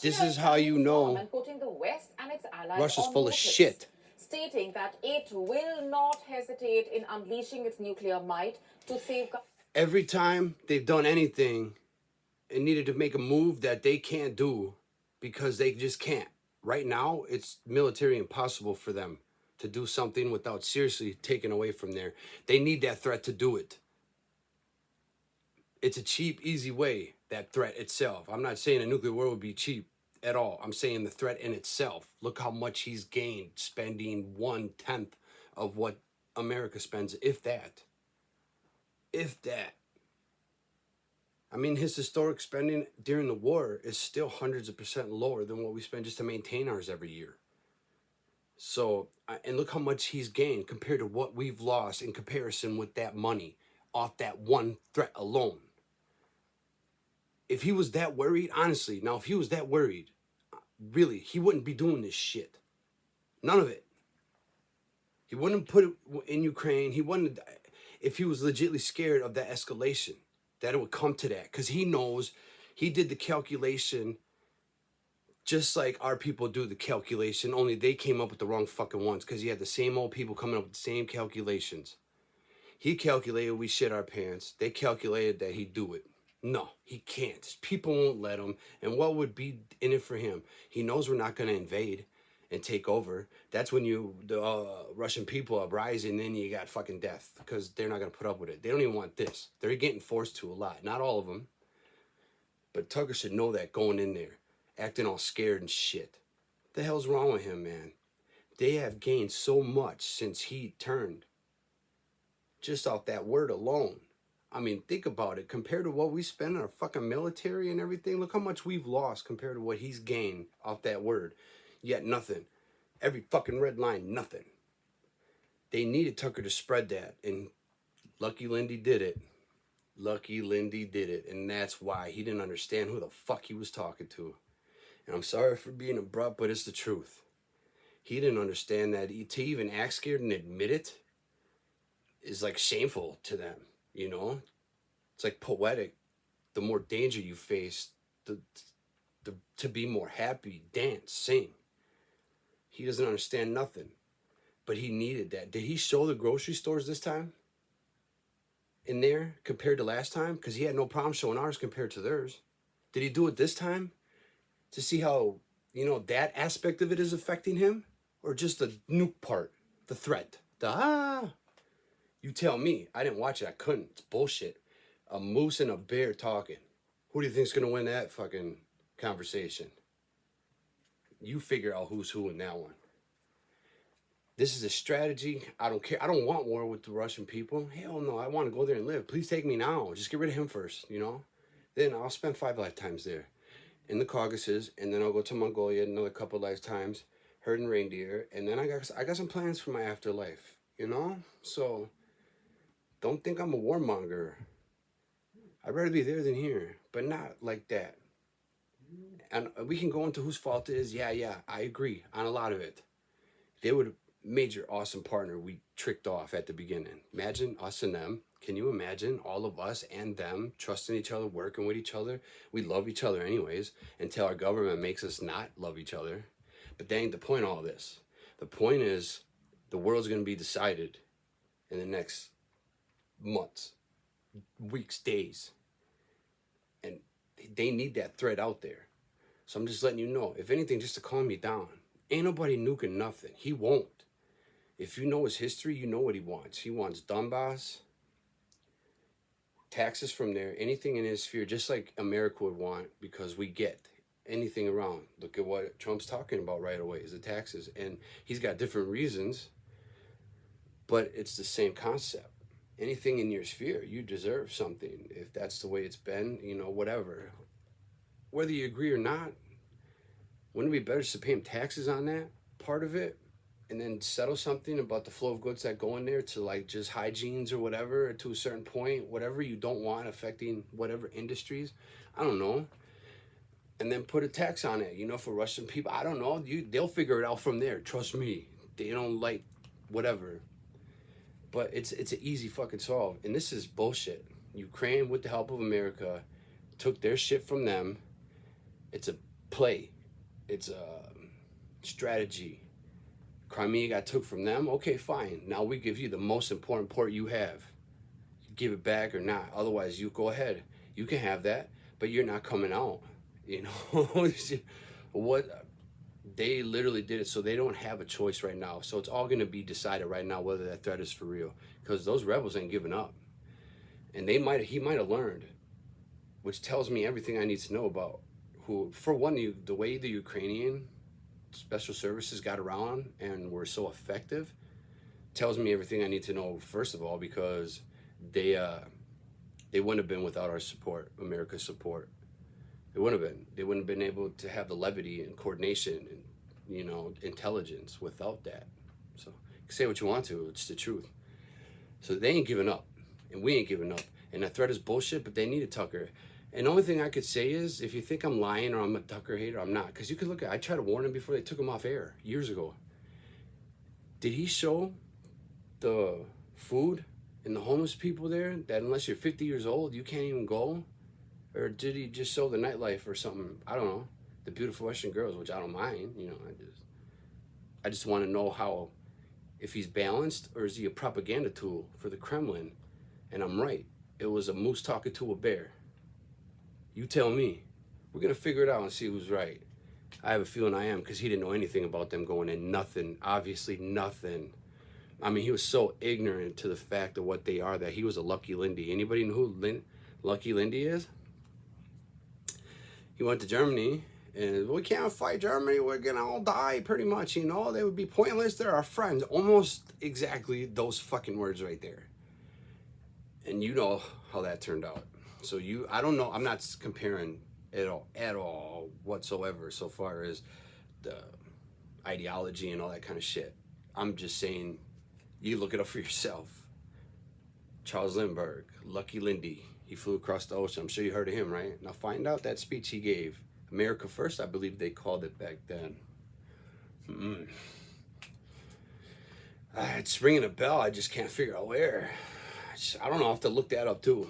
This is how you know and putting the West and its allies Russia's on full of notice, shit. stating that it will not hesitate in unleashing its nuclear might to safeguard. Every time they've done anything and needed to make a move that they can't do because they just can't. Right now, it's military impossible for them to do something without seriously taking away from there. They need that threat to do it. It's a cheap, easy way, that threat itself. I'm not saying a nuclear war would be cheap at all. I'm saying the threat in itself. Look how much he's gained spending 1/10 of what America spends, if that. If that. I mean, his historic spending during the war is still hundreds of percent lower than what we spend just to maintain ours every year. So, and look how much he's gained compared to what we've lost in comparison with that money off that one threat alone. If he was that worried, honestly, now if he was that worried, really, he wouldn't be doing this shit. None of it. He wouldn't put it in Ukraine. He wouldn't, if he was legitimately scared of that escalation, that it would come to that. Because he knows, he did the calculation just like our people do the calculation, only they came up with the wrong fucking ones because he had the same old people coming up with the same calculations. He calculated we shit our pants. They calculated that he'd do it. No, he can't. People won't let him. And what would be in it for him? He knows we're not going to invade and take over. That's when the Russian people are rising, then you got fucking death because they're not going to put up with it. They don't even want this. They're getting forced to a lot. Not all of them. But Tucker should know that going in there, acting all scared and shit. What the hell's wrong with him, man? They have gained so much since he turned. Just off that word alone. I mean, think about it. Compared to what we spend on our fucking military and everything, look how much we've lost compared to what he's gained off that word. Yet nothing. Every fucking red line, nothing. They needed Tucker to spread that, and Lucky Lindy did it. Lucky Lindy did it, and that's why he didn't understand who the fuck he was talking to. And I'm sorry for being abrupt, but it's the truth. He didn't understand that to even act scared and admit it is like shameful to them, you know? It's like poetic. The more danger you face, to be more happy, dance, sing. He doesn't understand nothing, but he needed that. Did he show the grocery stores this time in there compared to last time? Because he had no problem showing ours compared to theirs. Did he do it this time to see how, you know, that aspect of it is affecting him? Or just the nuke part, the threat, you tell me. I didn't watch it. I couldn't. It's bullshit. A moose and a bear talking. Who do you think's gonna win that fucking conversation? You figure out who's who in that one. This is a strategy. I don't care. I don't want war with the Russian people. Hell no. I want to go there and live. Please take me now. Just get rid of him first, you know? Then I'll spend 5 lifetimes there in the Caucasus, and then I'll go to Mongolia another couple lifetimes, herding reindeer, and then I got some plans for my afterlife, you know? So don't think I'm a warmonger. I'd rather be there than here, but not like that. And we can go into whose fault it is. Yeah, I agree on a lot of it. They would major awesome partner we tricked off at the beginning. Imagine us and them. Can you imagine all of us and them trusting each other, working with each other? We love each other anyways until our government makes us not love each other. But that ain't the point of all this. The point is the world's going to be decided in the next months, weeks, days. And they need that threat out there. So I'm just letting you know, if anything, just to calm me down. Ain't nobody nuking nothing. He won't. If you know his history, you know what he wants. He wants Donbass, taxes from there, anything in his sphere, just like America would want, because we get anything around. Look at what Trump's talking about right away, is the taxes. And he's got different reasons, but it's the same concept. Anything in your sphere, you deserve something. If that's the way it's been, you know, whatever. Whether you agree or not, wouldn't it be better just to pay him taxes on that part of it? And then settle something about the flow of goods that go in there to like just hygienes or whatever to a certain point, whatever you don't want affecting whatever industries. I don't know. And then put a tax on it, you know, for Russian people. I don't know. They'll figure it out from there. Trust me. They don't like whatever. But it's an easy fucking solve. And this is bullshit. Ukraine, with the help of America, took their shit from them. It's a play. It's a strategy. Crimea got took from them. Okay, fine. Now we give you the most important port you have. Give it back or not. Otherwise, you go ahead. You can have that, but you're not coming out. You know what? They literally did it, so they don't have a choice right now. So it's all going to be decided right now whether that threat is for real, because those rebels ain't giving up, and he might have learned, which tells me everything I need to know about who. For one, the way the Ukrainian special services got around and were so effective tells me everything I need to know. First of all, because they wouldn't have been without our support, America's support. They wouldn't have been. They wouldn't have been able to have the levity and coordination and intelligence without that. So say what you want to, it's the truth. So they ain't giving up, and we ain't giving up. And that threat is bullshit, but they need a Tucker. And the only thing I could say is, if you think I'm lying or I'm a Tucker hater, I'm not. Because you could look at, I tried to warn him before they took him off air years ago. Did he show the food and the homeless people there that unless you're 50 years old, you can't even go? Or did he just show the nightlife or something? I don't know. The beautiful Russian girls, which I don't mind. I just want to know how, if he's balanced or is he a propaganda tool for the Kremlin? And I'm right. It was a moose talking to a bear. You tell me. We're going to figure it out and see who's right. I have a feeling I am, because he didn't know anything about them going in. Nothing. Obviously nothing. I mean, he was so ignorant to the fact of what they are that he was a Lucky Lindy. Anybody know who Lucky Lindy is? He went to Germany, and we can't fight Germany. We're going to all die, pretty much. They would be pointless. They're our friends. Almost exactly those fucking words right there. And you know how that turned out. So I don't know. I'm not comparing at all whatsoever so far as the ideology and all that kind of shit. I'm just saying, you look it up for yourself. Charles Lindbergh, Lucky Lindy, he flew across the ocean. I'm sure you heard of him, right? Now find out that speech he gave. America First, I believe they called it back then. It's ringing a bell. I just can't figure out where. I don't know. I'll have to look that up too.